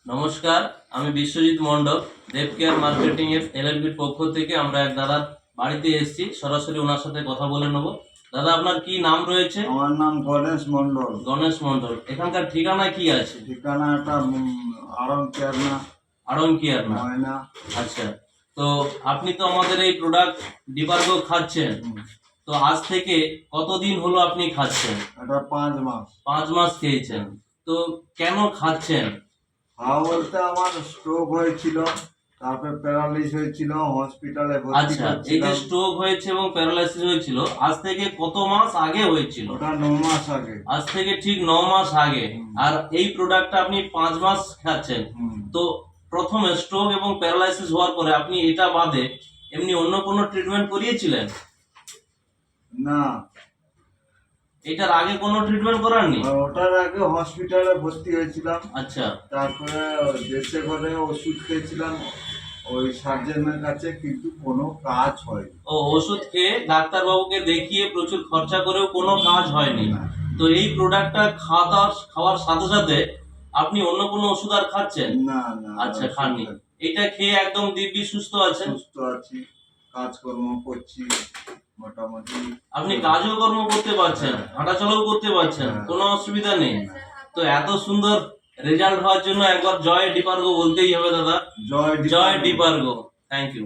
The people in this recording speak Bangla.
নমস্কার, আমি বিশ্বজিৎ মণ্ডল। দেব কেয়ার মার্কেটিং এর এলএলবির পক্ষ থেকে আমরা এক দাদার বাড়িতে এসেছি, সরাসরি ওনার সাথে কথা বলে নেব। দাদা, আপনার কি নাম রয়েছে? আমার নাম গণেশ মণ্ডল। গণেশ মণ্ডল। এখানকার ঠিকানা কি আছে? ঠিকানাটা আড়ংকিয়ারনা। আড়ংকিয়ারনা। ময়না। আচ্ছা, তো আপনি তো আমাদের এই প্রোডাক্ট ডিপার্গো খাচ্ছেন, তো আজ থেকে কতদিন হলো আপনি খাচ্ছেন? এটা 5 মাস। 5 মাস খেয়েছেন। তো কেন খাচ্ছেন? বলতে আমার স্ট্রোক হয়েছিল, তারপরে প্যারালাইজ হয়েছিল, হসপিটালে ভর্তি আচ্ছা, এই যে স্ট্রোক হয়েছে এবং প্যারালাইসিস হয়েছিল, আজ থেকে কত মাস আগে হয়েছিল? ওটা 9 মাস আগে। আজ থেকে ঠিক 9 মাস আগে। আর এই প্রোডাক্টটা আপনি 5 মাস খাচ্ছেন। তো প্রথমে স্ট্রোক এবং প্যারালাইসিস হওয়ার পরে আপনি এটা বাদে এমনি অন্য কোনো ট্রিটমেন্ট করিয়েছিলেন? না, এটার আগে কোনো ট্রিটমেন্ট করাননি? ওটার আগে হসপিটালে ভর্তি হয়েছিলাম। আচ্ছা, তারপরে দেশে ঘরে ওষুধ খেয়েছিলাম ওই সার্জনের কাছে, কিন্তু কোনো কাজ হয়নি। ও ওষুধ খেয়ে ডাক্তারবাবুকে দেখিয়ে প্রচুর খরচা করেও কোনো কাজ হয়নি। তো এই প্রোডাক্টটা খাওয়ার সাথে সাথে আপনি অন্য কোনো ওষুধ আর খাচ্ছেন? না না। আচ্ছা, খাননি। এটা খেয়ে একদম দিব্যি সুস্থ আছেন? সুস্থ আছি, কাজকর্ম করছি মোটামুটি। আপনি কাজও কর্ম করতে পারছেন, হাঁটাচলাও করতে পারছেন, কোনো অসুবিধা নেই। তো এত সুন্দর রেজাল্ট হওয়ার জন্য একবার জয় ডিপার্গো বলতেই হবে দাদা। জয় জয় ডিপার্গো। Thank you.